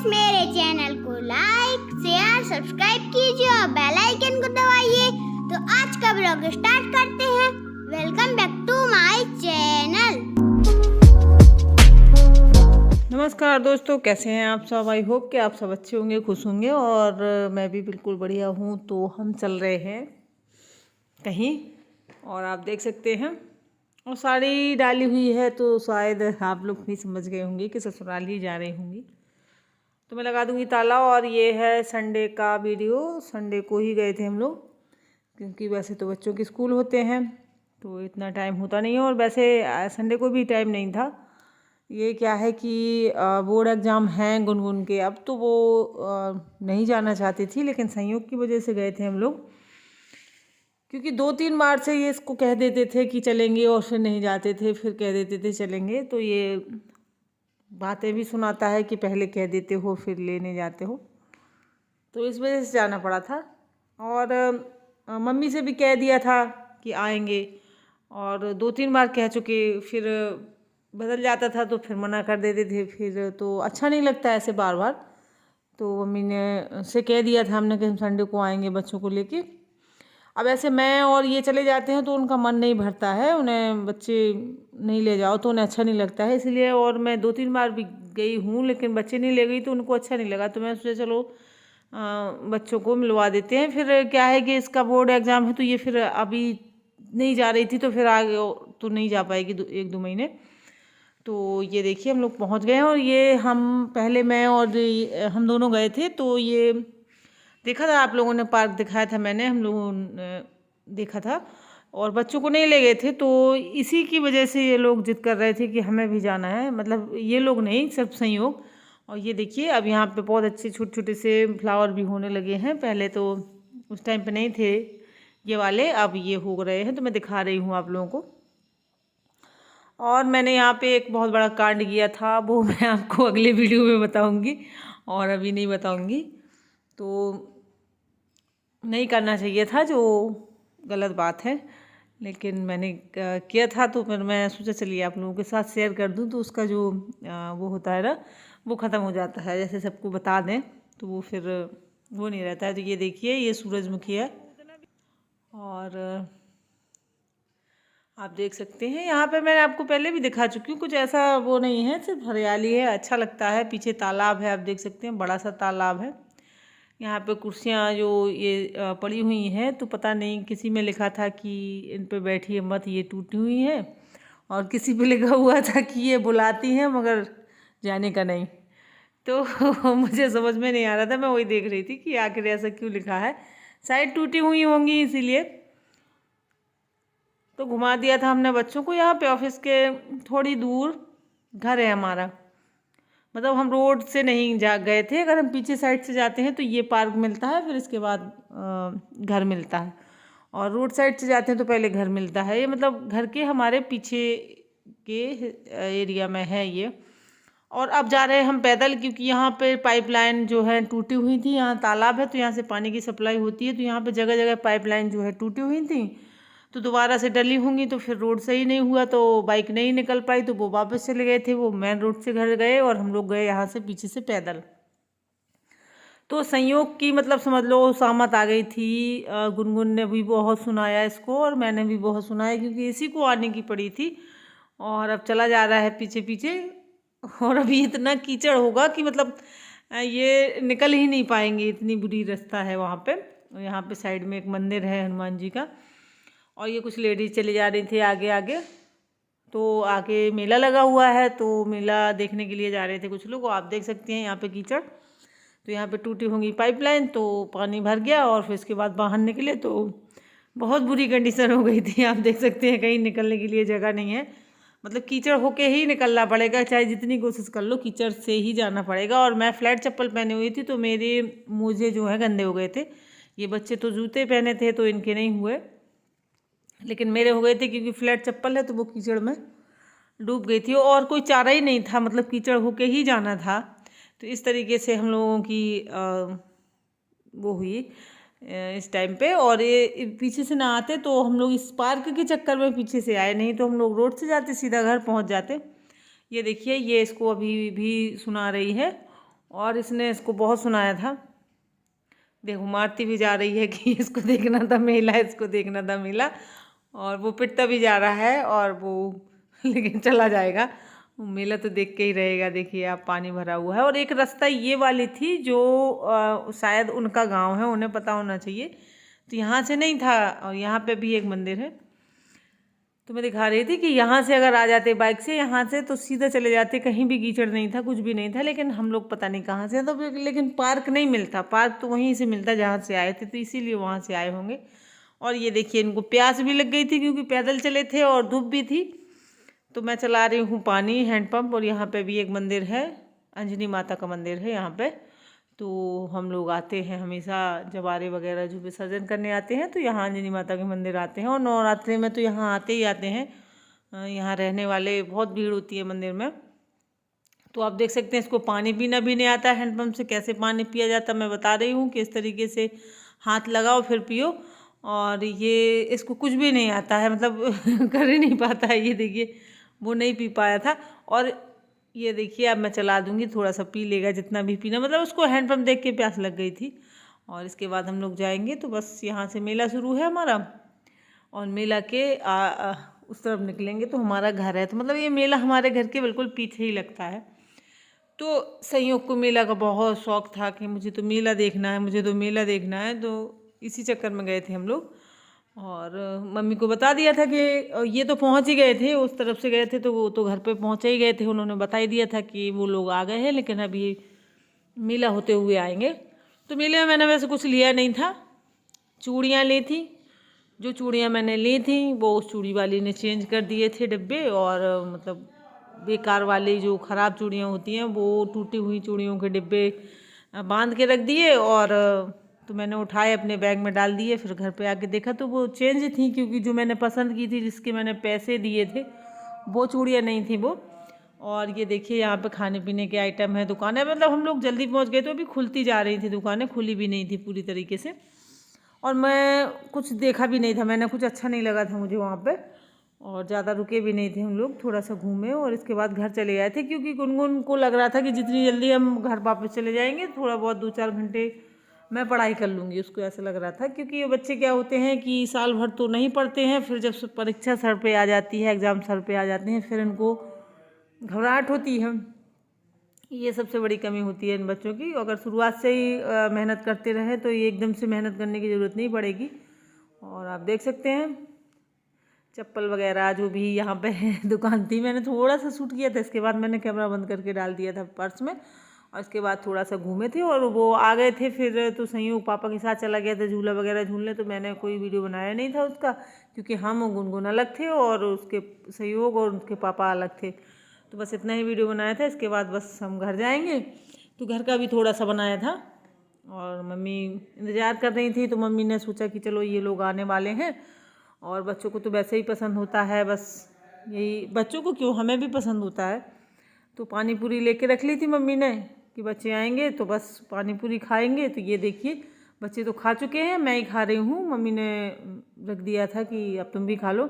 Guys, मेरे channel को like share subscribe कीजिए और बेल आइकन को दबाइए। तो आज का ब्लॉग स्टार्ट करते हैं। Welcome back to my channel. नमस्कार दोस्तों, कैसे हैं आप सब। आई होप कि आप सब अच्छे होंगे, खुश होंगे और मैं भी बिल्कुल बढ़िया हूँ। तो हम चल रहे हैं कहीं और आप देख सकते हैं और साड़ी डाली हुई है, तो शायद आप लोग भी समझ गए होंगे कि ससुराल ही जा रही होंगी। तो मैं लगा दूंगी ताला। और ये है संडे का वीडियो। संडे को ही गए थे हम लोग, क्योंकि वैसे तो बच्चों के स्कूल होते हैं तो इतना टाइम होता नहीं है, और वैसे संडे को भी टाइम नहीं था। ये क्या है कि बोर्ड एग्ज़ाम हैं गुनगुन के, अब तो वो नहीं जाना चाहती थी, लेकिन संयोग की वजह से गए थे हम लोग, क्योंकि 2-3 बार से ये इसको कह देते थे कि चलेंगे और फिर नहीं जाते थे, फिर कह देते थे चलेंगे। तो ये बातें भी सुनाता है कि पहले कह देते हो फिर लेने जाते हो, तो इस वजह से जाना पड़ा था। और मम्मी से भी कह दिया था कि आएंगे, और 2-3 बार कह चुके, फिर बदल जाता था तो फिर मना कर देते थे, फिर तो अच्छा नहीं लगता ऐसे बार बार। तो मम्मी ने से कह दिया था हमने कि हम संडे को आएंगे बच्चों को लेके। अब ऐसे मैं और ये चले जाते हैं तो उनका मन नहीं भरता है, उन्हें बच्चे नहीं ले जाओ तो उन्हें अच्छा नहीं लगता है, इसलिए। और मैं 2-3 बार भी गई हूँ, लेकिन बच्चे नहीं ले गई तो उनको अच्छा नहीं लगा। तो मैं सोचा चलो बच्चों को मिलवा देते हैं। फिर क्या है कि इसका बोर्ड एग्ज़ाम है, तो ये फिर अभी नहीं जा रही थी, तो फिर आगे तो नहीं जा पाएगी 1-2 महीने। तो ये देखिए हम लोग पहुँच गए हैं। और ये हम पहले मैं और हम दोनों गए थे, तो ये देखा था आप लोगों ने, पार्क दिखाया था मैंने, हम लोगों ने देखा था, और बच्चों को नहीं ले गए थे। तो इसी की वजह से ये लोग जिद कर रहे थे कि हमें भी जाना है, मतलब ये लोग नहीं, सिर्फ संयोग। और ये देखिए अब यहाँ पे बहुत अच्छे छोटे छोटे से फ्लावर भी होने लगे हैं। पहले तो उस टाइम पे नहीं थे ये वाले, अब ये हो रहे हैं, तो मैं दिखा रही हूँ आप लोगों को। और मैंने यहाँ पे एक बहुत बड़ा कांड किया था, वो मैं आपको अगले वीडियो में बताऊँगी, और अभी नहीं बताऊँगी। तो नहीं करना चाहिए था, जो गलत बात है, लेकिन मैंने किया था। तो फिर मैं सोचा चलिए आप लोगों के साथ शेयर कर दूं, तो उसका जो वो होता है ना, वो ख़त्म हो जाता है। जैसे सबको बता दें तो वो फिर वो नहीं रहता है। तो ये देखिए, ये सूरजमुखी है, और आप देख सकते हैं यहाँ पे मैंने आपको पहले भी दिखा चुकी हूँ। कुछ ऐसा वो नहीं है, सिर्फ हरियाली है, अच्छा लगता है। पीछे तालाब है, आप देख सकते हैं, बड़ा सा तालाब है। यहाँ पे कुर्सियाँ जो ये पड़ी हुई हैं, तो पता नहीं किसी में लिखा था कि इन पे बैठिए मत, ये टूटी हुई हैं, और किसी पे लिखा हुआ था कि ये बुलाती हैं मगर जाने का नहीं। तो मुझे समझ में नहीं आ रहा था, मैं वही देख रही थी कि आखिर ऐसा क्यों लिखा है। शायद टूटी हुई होंगी इसीलिए। तो घुमा दिया था हमने बच्चों को। यहाँ पे ऑफिस के थोड़ी दूर घर है हमारा, मतलब हम रोड से नहीं जा गए थे। अगर हम पीछे साइड से जाते हैं तो ये पार्क मिलता है, फिर इसके बाद घर मिलता है, और रोड साइड से जाते हैं तो पहले घर मिलता है। ये मतलब घर के हमारे पीछे के एरिया में है ये। और अब जा रहे हैं हम पैदल, क्योंकि यहाँ पे पाइपलाइन जो है टूटी हुई थी। यहाँ तालाब है तो यहाँ से पानी की सप्लाई होती है, तो यहाँ पे जगह जगह पाइपलाइन जो है टूटी हुई थी, तो दोबारा से डली होंगी। तो फिर रोड सही नहीं हुआ, तो बाइक नहीं निकल पाई, तो वो वापस चले गए थे। वो मेन रोड से घर गए और हम लोग गए यहाँ से पीछे से पैदल। तो संयोग की मतलब समझ लो सामत आ गई थी। गुनगुन ने भी बहुत सुनाया इसको, और मैंने भी बहुत सुनाया, क्योंकि इसी को आने की पड़ी थी। और अब चला जा रहा है पीछे पीछे, और अभी इतना कीचड़ होगा कि मतलब ये निकल ही नहीं पाएंगे, इतनी बुरी रास्ता है वहाँ पे। यहाँ पे साइड में एक मंदिर है हनुमान जी का, और ये कुछ लेडीज चली जा रही थी आगे आगे। तो आगे मेला लगा हुआ है, तो मेला देखने के लिए जा रहे थे कुछ लोग। आप देख सकते हैं यहाँ पे कीचड़। तो यहाँ पे टूटी होंगी पाइपलाइन, तो पानी भर गया, और फिर इसके बाद बाहर निकले तो बहुत बुरी कंडीशन हो गई थी। आप देख सकते हैं कहीं निकलने के लिए जगह नहीं है, मतलब कीचड़ होके ही निकलना पड़ेगा, चाहे जितनी कोशिश कर लो कीचड़ से ही जाना पड़ेगा। और मैं फ्लैट चप्पल पहनी हुई थी, तो मेरे मोजे जो है गंदे हो गए थे। ये बच्चे तो जूते पहने थे तो इनके नहीं हुए, लेकिन मेरे हो गए थे, क्योंकि फ्लैट चप्पल है तो वो कीचड़ में डूब गई थी, और कोई चारा ही नहीं था, मतलब कीचड़ होके ही जाना था। तो इस तरीके से हम लोगों की वो हुई इस टाइम पे। और ये पीछे से ना आते तो हम लोग इस पार्क के चक्कर में पीछे से आए, नहीं तो हम लोग रोड से जाते सीधा घर पहुंच जाते। ये देखिए, ये इसको अभी भी सुना रही है, और इसने इसको बहुत सुनाया था। देखो मारती भी जा रही है कि इसको देखना था मेला, इसको देखना था मेला, और वो पिटता भी जा रहा है और वो लेकिन चला जाएगा। मेला तो देख के ही रहेगा। देखिए आप पानी भरा हुआ है। और एक रास्ता ये वाली थी जो शायद उनका गांव है, उन्हें पता होना चाहिए, तो यहाँ से नहीं था। और यहाँ पे भी एक मंदिर है, तो मैं दिखा रही थी कि यहाँ से अगर आ जाते बाइक से यहाँ से तो सीधा चले जाते, कहीं भी कीचड़ नहीं था, कुछ भी नहीं था। लेकिन हम लोग पता नहीं कहाँ से, तो लेकिन पार्क नहीं मिलता, पार्क तो वहीं से मिलता जहाँ से आए थे, तो इसीलिए वहाँ से आए होंगे। और ये देखिए इनको प्यास भी लग गई थी क्योंकि पैदल चले थे और धूप भी थी। तो मैं चला रही हूँ पानी हैंडपम्प। और यहाँ पे भी एक मंदिर है, अंजनी माता का मंदिर है यहाँ पे। तो हम लोग आते हैं हमेशा, जवारे वगैरह जो विसर्जन करने आते हैं तो यहाँ अंजनी माता के मंदिर आते हैं। और नवरात्रि में तो यहाँ आते ही आते हैं। यहाँ रहने वाले बहुत भीड़ होती है मंदिर में। तो आप देख सकते हैं इसको पानी पीना भी नहीं आता हैंडपम्प से। कैसे पानी पिया जाता मैं बता रही हूँ कि इस तरीके से हाथ लगाओ फिर पियो। और ये इसको कुछ भी नहीं आता है, मतलब कर ही नहीं पाता है। ये देखिए वो नहीं पी पाया था। और ये देखिए अब मैं चला दूंगी, थोड़ा सा पी लेगा जितना भी पीना, मतलब उसको हैंडपम्प देख के प्यास लग गई थी। और इसके बाद हम लोग जाएंगे, तो बस यहाँ से मेला शुरू है हमारा, और मेला के उस तरफ निकलेंगे तो हमारा घर है। तो मतलब ये मेला हमारे घर के बिल्कुल पीछे ही लगता है। तो संयोग को मेला का बहुत शौक़ था कि मुझे तो मेला देखना है, मुझे तो मेला देखना है। तो इसी चक्कर में गए थे हम लोग। और मम्मी को बता दिया था कि ये तो पहुंच ही गए थे, उस तरफ से गए थे तो वो तो घर पे पहुंचे ही गए थे। उन्होंने बता ही दिया था कि वो लोग आ गए हैं, लेकिन अभी मेला होते हुए आएंगे। तो मेले में मैंने वैसे कुछ लिया नहीं था, चूड़ियाँ ली थी। जो चूड़ियाँ मैंने ली थी वो उस चूड़ी वाली ने चेंज कर दिए थे डिब्बे। और मतलब बेकार वाली जो ख़राब चूड़ियाँ होती हैं वो टूटी हुई चूड़ियों के डिब्बे बांध के रख दिए। और तो मैंने उठाए अपने बैग में डाल दिए। फिर घर पे आके देखा तो वो चेंज थी, क्योंकि जो मैंने पसंद की थी, जिसके मैंने पैसे दिए थे, वो चूड़ियाँ नहीं थी वो। और ये देखिए यहाँ पे खाने पीने के आइटम है, दुकानें, मतलब हम लोग जल्दी पहुँच गए तो अभी खुलती जा रही थी दुकानें, खुली भी नहीं थी पूरी तरीके से। और मैं कुछ देखा भी नहीं था, मैंने कुछ अच्छा नहीं लगा था मुझे वहाँ पे। और ज़्यादा रुके भी नहीं थे हम लोग, थोड़ा सा घूमे और इसके बाद घर चले आए थे। क्योंकि गुनगुन को लग रहा था कि जितनी जल्दी हम घर वापस चले जाएंगे, थोड़ा बहुत 2-4 घंटे मैं पढ़ाई कर लूँगी, उसको ऐसा लग रहा था। क्योंकि ये बच्चे क्या होते हैं कि साल भर तो नहीं पढ़ते हैं, फिर जब परीक्षा सर पे आ जाती है, एग्ज़ाम सर पे आ जाते हैं, फिर इनको घबराहट होती है। ये सबसे बड़ी कमी होती है इन बच्चों की। अगर शुरुआत से ही मेहनत करते रहे तो ये एकदम से मेहनत करने की ज़रूरत नहीं पड़ेगी। और आप देख सकते हैं चप्पल वगैरह जो भी यहाँ पे दुकान थी, मैंने थोड़ा सा शूट किया था, इसके बाद मैंने कैमरा बंद करके डाल दिया था पर्स में। और इसके बाद थोड़ा सा घूमे थे और वो आ गए थे। फिर तो संयोग पापा के साथ चला गया था झूला वगैरह झूलने, तो मैंने कोई वीडियो बनाया नहीं था उसका, क्योंकि हम गुनगुन अलग थे और उसके संयोग और उसके पापा अलग थे। तो बस इतना ही वीडियो बनाया था। इसके बाद बस हम घर जाएंगे, तो घर का भी थोड़ा सा बनाया था। और मम्मी इंतज़ार कर रही थी, तो मम्मी ने सोचा कि चलो ये लोग आने वाले हैं, और बच्चों को तो वैसे ही पसंद होता है, बस यही, बच्चों को क्यों, हमें भी पसंद होता है। तो पानी पूरी लेके रख ली थी मम्मी ने कि बच्चे आएंगे तो बस पानी पूरी खाएंगे। तो ये देखिए बच्चे तो खा चुके हैं, मैं ही खा रही हूँ। मम्मी ने रख दिया था कि अब तुम भी खा लो।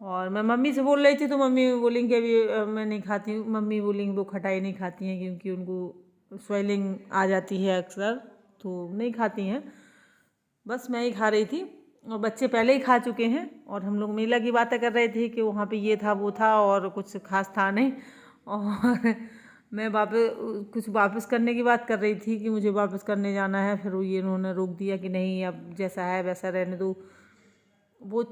और मैं मम्मी से बोल रही थी तो मम्मी बोलेंगे अभी मैं नहीं खाती हूँ। मम्मी बोलेंगी वो खटाई नहीं खाती हैं, क्योंकि उनको स्वेलिंग आ जाती है अक्सर, तो नहीं खाती हैं। बस मैं ही खा रही थी और बच्चे पहले ही खा चुके हैं। और हम लोग मेला की बातें कर रहे थे कि वहाँ पे ये था वो था, और कुछ खास था नहीं। और मैं कुछ वापस करने की बात कर रही थी कि मुझे वापस करने जाना है। फिर ये इन्होंने रोक दिया कि नहीं, अब जैसा है वैसा रहने दो। वो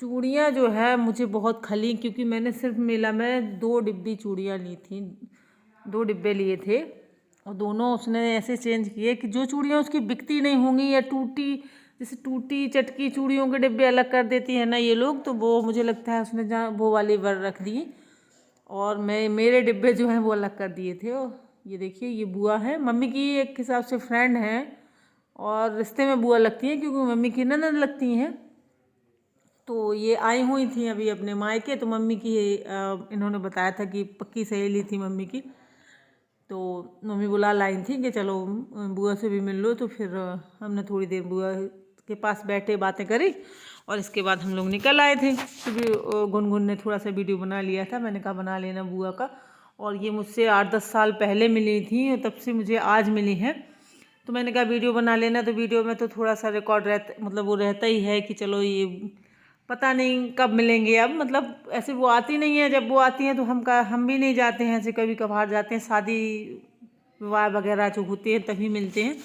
चूड़ियाँ जो है मुझे बहुत खली, क्योंकि मैंने सिर्फ मेला में 2 डिब्बी चूड़ियाँ ली थी, 2 डिब्बे लिए थे। और दोनों उसने ऐसे चेंज किए कि जो चूड़ियाँ उसकी बिकती नहीं होंगी या टूटी, जैसे टूटी चटकी चूड़ियों के डिब्बे अलग कर देती है ना ये लोग, तो वो मुझे लगता है उसने जहाँ वो वाली वर रख दी, और मेरे डिब्बे जो हैं वो अलग कर दिए थे। और ये देखिए ये बुआ है, मम्मी की एक हिसाब से फ्रेंड है, और रिश्ते में बुआ लगती हैं क्योंकि मम्मी की ननद लगती हैं। तो ये आई हुई थी अभी अपने मायके, तो मम्मी की इन्होंने बताया था कि पक्की सहेली थी मम्मी की। तो मम्मी बुला लाई थी कि चलो बुआ से भी मिल लो। तो फिर हमने थोड़ी देर बुआ के पास बैठे बातें करी, और इसके बाद हम लोग निकल आए थे। तो गुनगुन ने थोड़ा सा वीडियो बना लिया था, मैंने कहा बना लेना बुआ का। और ये मुझसे 8-10 साल पहले मिली थी और तब से मुझे आज मिली हैं। तो मैंने कहा वीडियो बना लेना, तो वीडियो में तो थोड़ा सा रिकॉर्ड रहता, मतलब वो रहता ही है कि चलो ये पता नहीं कब मिलेंगे। अब मतलब ऐसे वो आती नहीं है, जब वो आती हैं तो हम भी नहीं जाते हैं, ऐसे कभी कभार जाते हैं, शादी विवाह वगैरह जो होते हैं तभी मिलते हैं।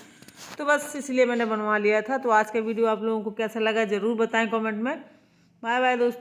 तो बस इसलिए मैंने बनवा लिया था। तो आज का वीडियो आप लोगों को कैसा लगा ज़रूर बताएं कमेंट में। बाय बाय दोस्तों।